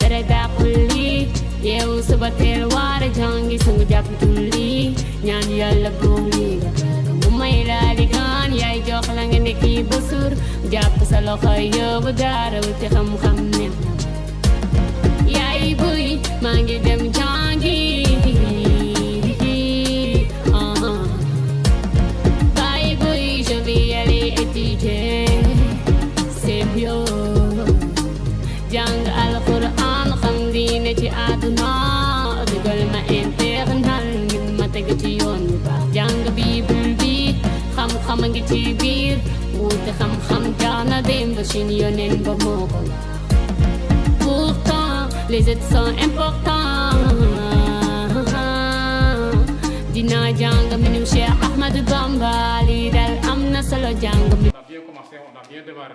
tere dàquli yeewu suba teel waare jàngi sangu jàpp julli ñaan yàlla buur li mu may laa di gaan yaay jox la nga nekki ba suur jàpp sa loxo yóbbu daara wuti xam-xam ne yaay buy maa ngi dem jàngi baay buy je vais aller étudier c'est mieux jàng alquran xam diine ci àdduna dugal ma internal ngir ma teg ci yoon bu baax jàng bible bi xam-xam a ngi ci biir wuute xam-xam jaana dem ba suñ yoneen ba moo ko wax pourtant les études sont importants dinaa jàng minum Cheikh Ahmadou Bamba lii dal am na solo jàng mi. On a bien commencé, on a bien démarré.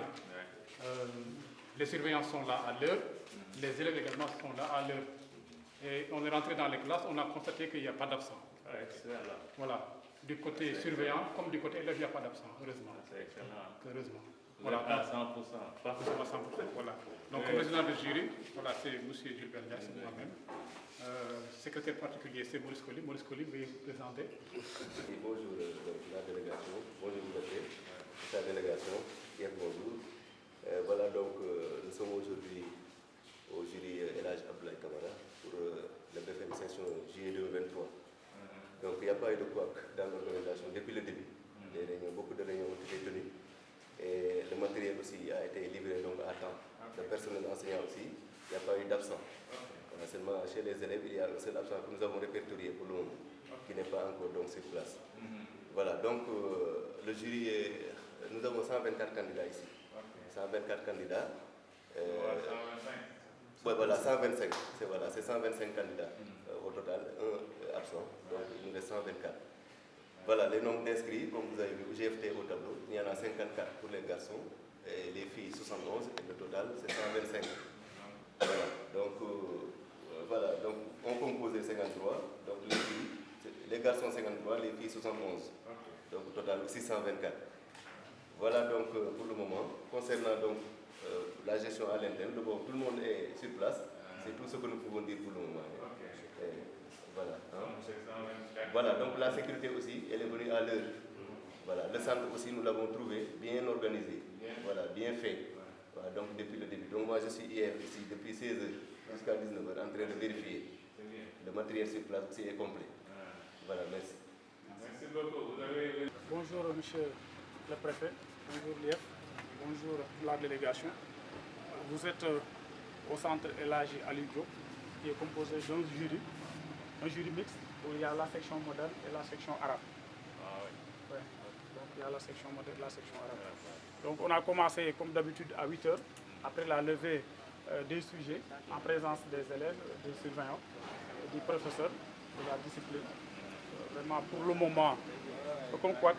Les surveillants sont là à l'heure, les élèves également sont là à l'heure. Et on est rentré dans les classes, on a constaté qu'il n'y a pas d'absent. Voilà, du côté surveillant comme du côté élève, il n'y a pas d'absent, heureusement. C'est excellent. Heureusement. Voilà, Voilà, à 100%. Pas à 100%. Voilà. Donc, comme président du jury, voilà, c'est M. Gilbert Dias, c'est moi-même. Secrétaire particulier, c'est Maurice Colli. Maurice Colli, veuillez vous présenter. Bonjour la délégation, bonjour la délégation, bien bonjour. Voilà donc nous sommes aujourd'hui au jury El Hadj Abdoulaye Camara pour la BFM session juillet 2023. Donc il n'y a pas eu de couac dans l'organisation depuis le début. Des réunions, beaucoup de réunions ont été tenues et le matériel aussi a été livré donc à temps. Le personnel enseignant aussi, il n'y a pas eu d'absent. Seulement chez les élèves, il y a un seul absent que nous avons répertorié pour le moment, qui n'est pas encore donc sur place. Voilà, donc le jury, nous avons 124 candidats ici. 124 candidats. Voilà, 125. C'est 125 candidats au total, un absent, donc il nous reste 124. Voilà, les nombres d'inscrits, comme vous avez vu, GFT au tableau, il y en a 54 pour les garçons, et les filles 71, et le total c'est 125. Voilà, donc on compose 53, donc les garçons 53, les filles 71, donc au total 624. Voilà donc pour le moment. Concernant donc la gestion à l'interne, tout le monde est sur place, c'est tout ce que nous pouvons dire pour le moment. Voilà. Voilà, donc la sécurité aussi, elle est venue à l'heure. Voilà, le centre aussi, nous l'avons trouvé bien organisé, voilà, bien fait. Voilà, donc depuis le début. Donc moi je suis hier ici depuis 16h jusqu'à 19h en train de vérifier. Le matériel sur place aussi est complet. Voilà, merci. Merci beaucoup. Bonjour monsieur le préfet, bonjour l'IEF, bonjour la délégation. Vous êtes au centre El Hadji Aliou Diop qui est composé d'un jury, un jury mixte où il y a la section moderne et la section arabe. Ah oui. Ouais. Donc il y a la section moderne et la section arabe. Donc on a commencé comme d'habitude à 8h, après la levée des sujets, en présence des élèves, des surveillants, du professeur, de la discipline. Vraiment pour le moment, aucun quoi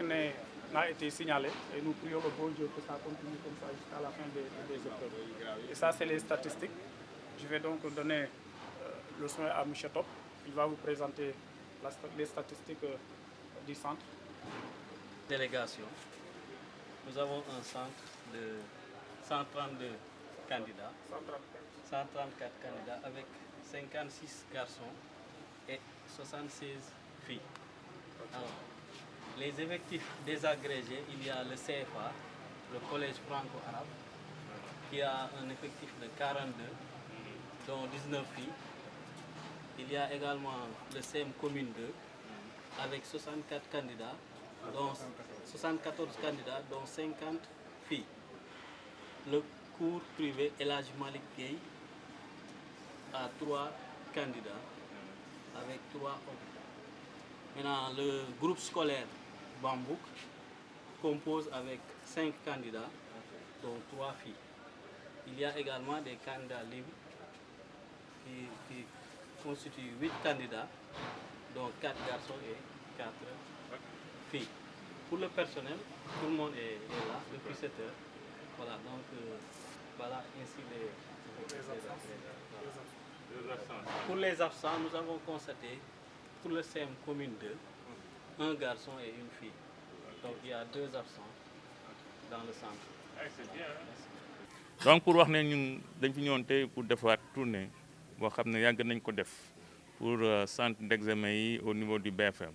n'a été signalé et nous prions le bon Dieu que ça continue comme ça jusqu'à la fin des épreuves. Et ça c'est les statistiques. Je vais donc donner le soin à M. Top. Il va vous présenter les statistiques du centre. Délégation. Nous avons un centre de 132 candidats, 134 candidats avec 56 garçons et 76 filles. Alors, les effectifs désagrégés, il y a le CFA, le collège franco-arabe, qui a un effectif de 42, dont 19 filles. Il y a également le CM Commune 2, avec 64 candidats, dont 74 candidats, dont 50 filles. Le cours privé El Hadji Malick Gueye a 3 candidats, avec 3 hommes. Maintenant, le groupe scolaire Bambouk compose avec 5 candidats, dont 3 filles. Il y a également des candidats libres qui constituent 8 candidats, dont 4 garçons et 4 filles. Pour le personnel, tout le monde est là depuis 7 heures. Voilà, donc voilà ainsi Pour les absents, nous avons constaté pour le CM Commune 2, un garçon et une fille. Donc il y a 2 absents dans le centre. C'est bien. donc pour wax ne ñun dañ fi ñëwoon tey pour defaat tournée boo xam ne yàgg nañ ko def pour centre d'examen yi au niveau du BFM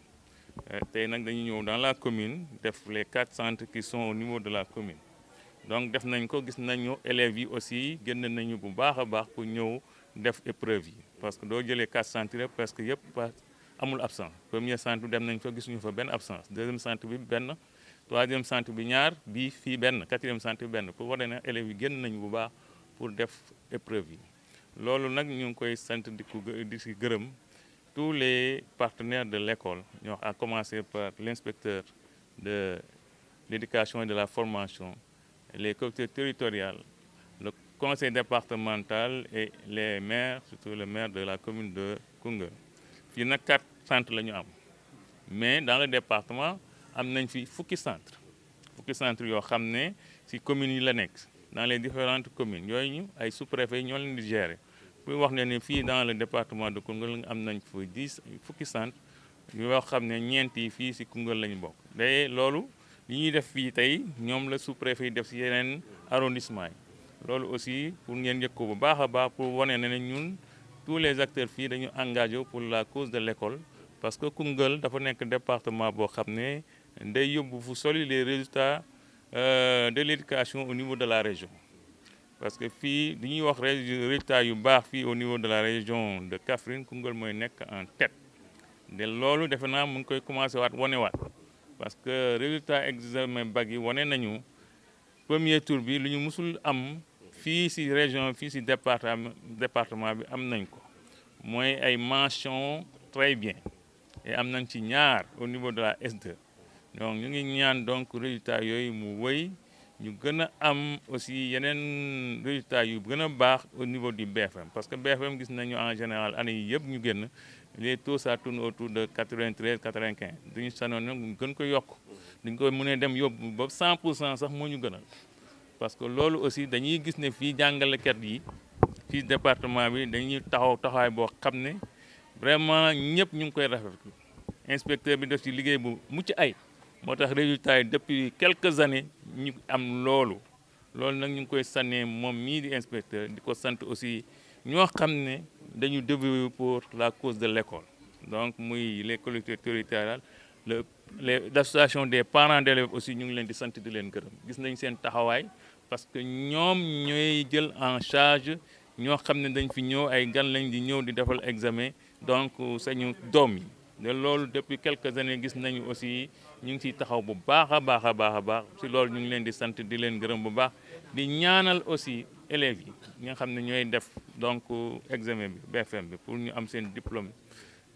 tey nag dañu ñëw dans la commune def les 4 centres qui sont au niveau de la commune donc def nañ ko gis nañu élèves yi aussi génn nañu bu baax a baax pour ñëw def épreuve yi parce que doo jëlee 4 centres yëpp presque yëpp amul absent premier centre dem nañ fa gisuñu fa benn absence deuxième centre bi benn troisième centre bi ñaar bii fii benn quatrième centre bi benn pour wane ne élèves yi génn nañu bu baax pour def épreuve yi loolu nag ñu ngi koy sant di si gërëm tous les partenaires de l'école ñoo à commencer par l'inspecteur de l'éducation et de la formation les collectivités territoriales le conseil départemental et les maires surtout le maire de la commune de Koungheul fii nag 4 centres la ñu am mais dans le département am nañ fi fukki centre yoo xam ne ci communes yi la nekk dans les différentes communes yooyu ay sous-préfets ñoo leen di gérer pour wax ne ni fii dans le département de Koungheul am nañ fa fukki centre yoo xam ne ñeent yi fii ci Koungheul la ñu bokk day loolu li ñuy def fii tey ñoom la sous-préfet yi def ci yeneen arrondissement yi loolu aussi pour ngeen yëg ko bu baax a baax pour wane ne ñun tous les acteurs fii dañu engagé pour la cause de l'école parce que Koungheul dafa nekk département boo xam ne day yóbbu fu soli les résultats de l'éducation au niveau de la région parce que fii dañuy wax résultats yu baax fii au niveau de la région de Kaffrine Koungheul mooy nekk en tête de loolu defe naa mu ngi koy commencé wanewaat parce que résultat examen bac yi wane nañu premier tour bi lu ñu musul am fii ci région fii ci département bi am nañ ko mooy ay mention très bien et am nañ ci ñaar au niveau de la S2 donc ñu ngi ñaan donc résultats yooyu mu wëy ñu gën a am aussi yeneen résultats yu gën a baax au niveau du BFM parce que BFM gis nañu en général année yi yëpp ñu génn les taux ça tourne autour de 93 95 duñu sanoon nag ñu gën ko yokk duñ ko mënee dem yóbbu ba 100% sax moo ñu gënal parce que loolu aussi dañuy gis ne fii jàngalekat yi fii département bi dañuy taxawaay boo xam ne vraiment ñëpp ñu ngi koy rafetlu inspecteur bi def ci liggéey bu mucc ay moo tax résultat yi depuis quelques années ñu am loolu nag ñu ngi koy sànnee moom mii di inspecteur di ko sant aussi ñoo xam ne dañu dévoué pour la cause de l'école donc muy les collectivités territoriales les associations des parents d'élèves aussi ñu ngi leen di sant di leen gërëm gis nañ seen taxawaay parce que ñoom ñooy jël en charge ñoo xam ne dañ fi ñëw ay gan lañ di ñëw di defal examen donc sañu doom yi de loolu depuis quelques années gis nañu aussi ñu ngi ciy taxaw bu baax a baax ci loolu ñu ngi leen di sant di leen gërëm bu baax di ñaanal aussi élèves yi ñi nga xam ne ñooy def donc examen bi BFM bi pour ñu am seen diplôme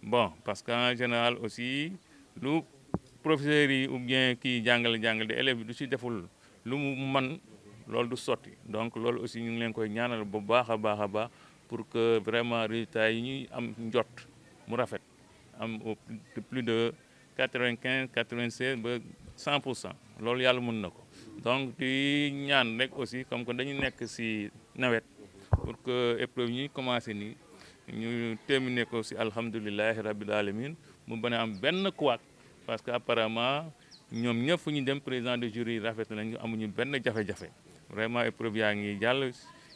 bon parce que en général aussi lu professeurs yi ou bien kii jàngale de élèves yi du ci deful lu mu man loolu du sotti donc loolu aussi ñu ngi leen koy ñaanal bu baax a baax pour que vraiment résultats yi ñuy am njot mu rafet am plus de 95 96 ba 100% loolu yàlla mën na ko donc di ñaan rek aussi comme que dañu nekk ci nawet pour que épreuve ñuy commencé nii ñu terminer ko ci alhamdulillahi rabbil alamin mu bañ a am benn couac parce que apparemment ñoom ñëpp fu ñu dem président de jury rafet nañu amuñu benn jafe-jafe vraiment épreuve yaa ngi jàll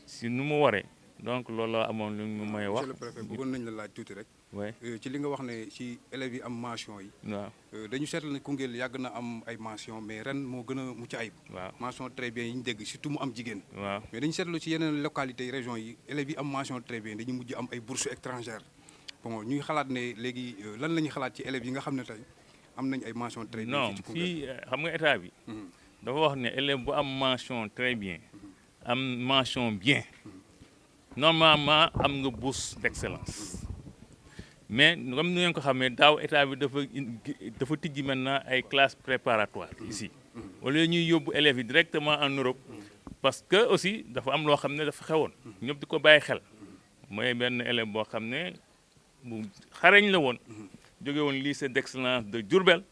ci nu mu waree donc loolu la amoon lu ñu may wax. monsieur le préfet bëggoon nañ la laaj tuuti rek. oui ci li nga wax ne ci élèves yi am mention yi. waaw dañu seetlu ne Koungheul yàgg na am ay mention mais ren moo gën a mucc ayib. waaw mention très bien yi ñu dégg surtout mu am jigéen. waaw mais dañu seetlu ci yeneen localités régions yi élèves yi am mention très bien dañu mujj am ay bourses étrangères bon ñuy xalaat ne léegi lan la ñuy xalaat ci élèves yi nga xam ne tey am nañ ay mention très bien. non fii xam nga état bi. dafa wax ne élève bu am mention très bien. am mention bien. normalement am nga bourse d'excellence mais comme ni ngeen ko xamee daaw état bi dafa tijji maintenant ay classes préparatoires ici au lieu ñuy yóbbu élèves yi directement en Europe parce que aussi dafa am loo xam ne dafa xewoon ñëpp di ko bàyyi xel mooy benn élève boo xam ne bu xarañ la woon jóge woon lycée d'excellence de Diourbel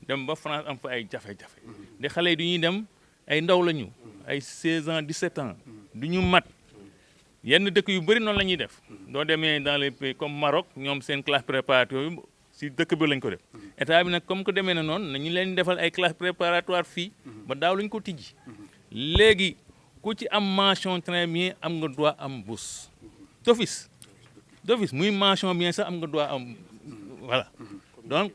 dem ba France am fa ay jafe-jafe di xale yi du ñuy dem ay ndaw lañu ay 16 ans 17 ans du ñu mat yenn dëkk yu bëri noonu la ñuy def doo demee dans les pays comme Maroc ñoom seen classe préparatoire yu si dëkk bi lañ ko def état bi nag comme que demee na noonu nañu leen defal ay classe préparatoire fii ba daaw lañ ko tijji léegi ku ci am mention très bien am nga droit am bourse d'office muy mention bien sax am nga droit am voilà donc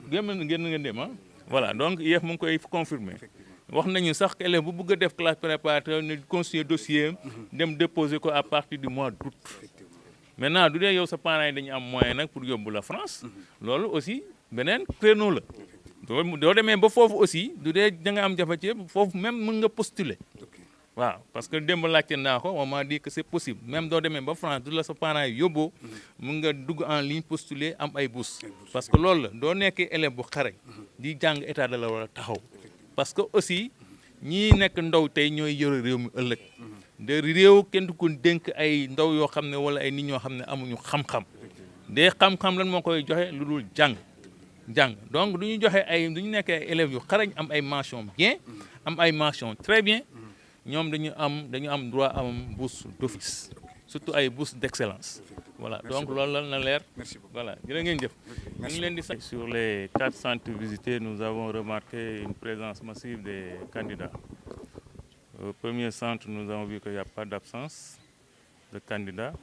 génn ngeen dem ah voilà donc IEF mu ngi koy confirmer wax nañu sax élève bu bëgg a def classe préparatoire ne constituer dossier dem déposer ko à partir du mois d'août maintenant du dee yow sa parents yi dañu am moyen nag pour yóbbu la France loolu aussi beneen créneau la doo demee ba foofu aussi du dee da nga am jafe-jafe foofu même mën nga postuler waaw parce que démb laajte naa ko on m'a dit que c'est possible même doo demee ba France du la sa parents yi yóbboo mën nga dugg en ligne postuler am ay bourse parce que loolu la doo nekkee élève bu xarañ di jàng état da la war a taxaw parce que aussi ñii nekk ndaw tey ñooy yore réew mi ëllëg de réew kenn du ko dénk ay ndaw yoo xam ne wala ay nit ñoo xam ne amuñu xam-xam de xam-xam lan moo koy joxe lu dul jàng donc du ñu joxe ay du ñu nekkee ay élèves yu xarañ am ay mention bien am ay mention très bien ñoom dañu am droit am bourse d'office surtout ay bourse d'excellence voilà donc loolu la na leer voilà jërë ngeen jëf ñu ngi leen di sant. Sur les 4 centres visités nous avons remarqué une présence massive des candidats. Au premier centre nous avons vu qu'il n'y a pas d'absence de candidats.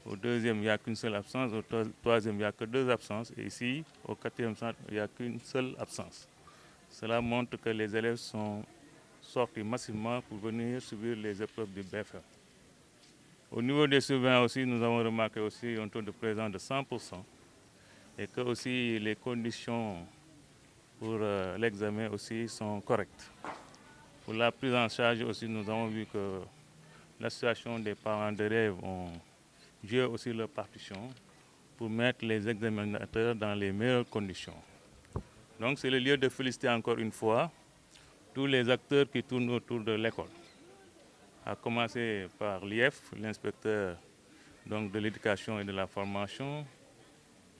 Au deuxième, il n'y a qu'une seule absence. Au troisième, il n'y a que 2 absences. Et ici, au 4e centre, il n'y a qu'une seule absence. Cela montre que les élèves sont sortis massivement pour venir subir les épreuves du BFM. Au niveau des surveillants aussi, nous avons remarqué aussi un taux de présence de 100% et que aussi les conditions pour l'examen aussi sont correctes. Pour la prise en charge aussi, nous avons vu que l'association des parents d'élèves ont joué aussi leur partition pour mettre les examinateurs dans les meilleures conditions. Donc c'est le lieu de féliciter encore une fois tous les acteurs qui tournent autour de l'école, à commencer par l'IEF, l'inspecteur donc, de l'éducation et de la formation,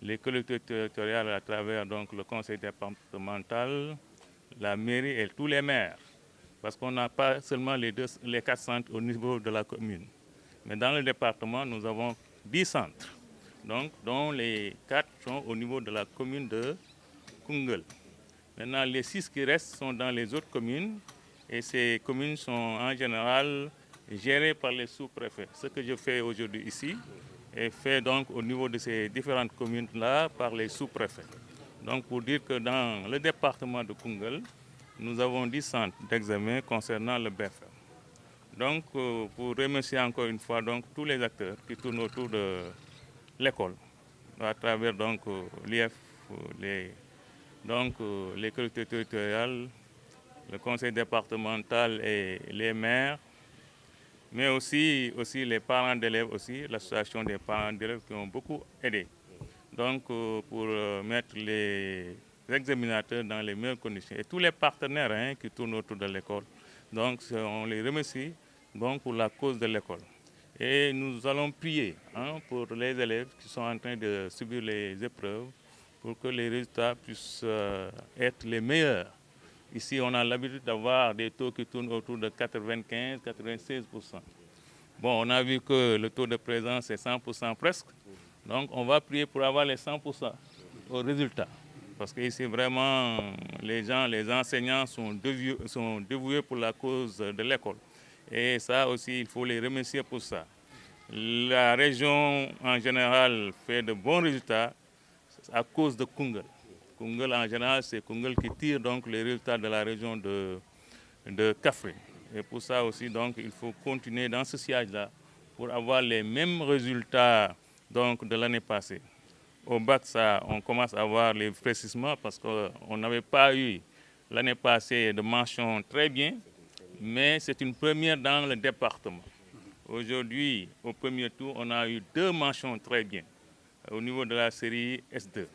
les collectivités territoriales à travers donc, le conseil départemental, la mairie et tous les maires. Parce qu'on n'a pas seulement les 4 centres au niveau de la commune. Mais dans le département, nous avons 10 centres, donc, dont les 4 sont au niveau de la commune de Koungheul. Maintenant, les 6 qui restent sont dans les autres communes et ces communes sont en général gérées par les sous-préfets. Ce que je fais aujourd'hui ici est fait donc au niveau de ces différentes communes-là par les sous-préfets. Donc pour dire que dans le département de Koungheul, nous avons 10 centres d'examen concernant le BFM. Donc pour remercier encore une fois donc, tous les acteurs qui tournent autour de l'école, à travers donc l'IEF, les collectivités territoriales, le conseil départemental et les maires, mais aussi les parents d'élèves aussi, l'association des parents d'élèves qui ont beaucoup aidé. Donc pour mettre les examinateurs dans les meilleures conditions. Et tous les partenaires qui tournent autour de l'école. Donc on les remercie donc, pour la cause de l'école. Et nous allons prier pour les élèves qui sont en train de subir les épreuves pour que les résultats puissent être les meilleurs. Ici, on a l'habitude d'avoir des taux qui tournent autour de 95-96%. Bon, on a vu que le taux de présence est 100% presque. Donc, on va prier pour avoir les 100% au résultat. Parce que ici, vraiment, les enseignants sont dévoués pour la cause de l'école. Et ça aussi, il faut les remercier pour ça. La région, en général, fait de bons résultats à cause de Koungheul. Koungheul, en général, c'est Koungheul qui tire donc les résultats de la région de Kaffrine. Et pour ça aussi, donc, il faut continuer dans ce siège-là pour avoir les mêmes résultats donc, de l'année passée. Au bac, ça, on commence à avoir les précisements parce qu'on n'avait pas eu l'année passée de mention très bien, mais c'est une première dans le département. Aujourd'hui, au premier tour, on a eu 2 mentions très bien au niveau de la série S2.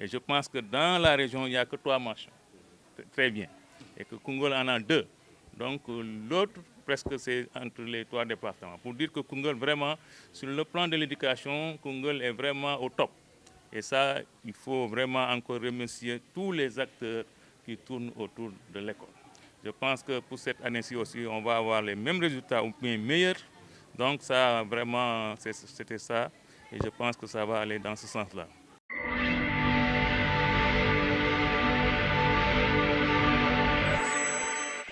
Et je pense que dans la région, il n'y a que 3 mentions très bien. Et que Koungheul en a 2. Donc l'autre, presque, c'est entre les 3 départements. Pour dire que Koungheul, vraiment, sur le plan de l'éducation, Koungheul est vraiment au top. Et ça, il faut vraiment encore remercier tous les acteurs qui tournent autour de l'école. Je pense que pour cette année-ci aussi, on va avoir les mêmes résultats ou bien meilleurs. Donc ça, vraiment, c'était ça. Et je pense que ça va aller dans ce sens-là.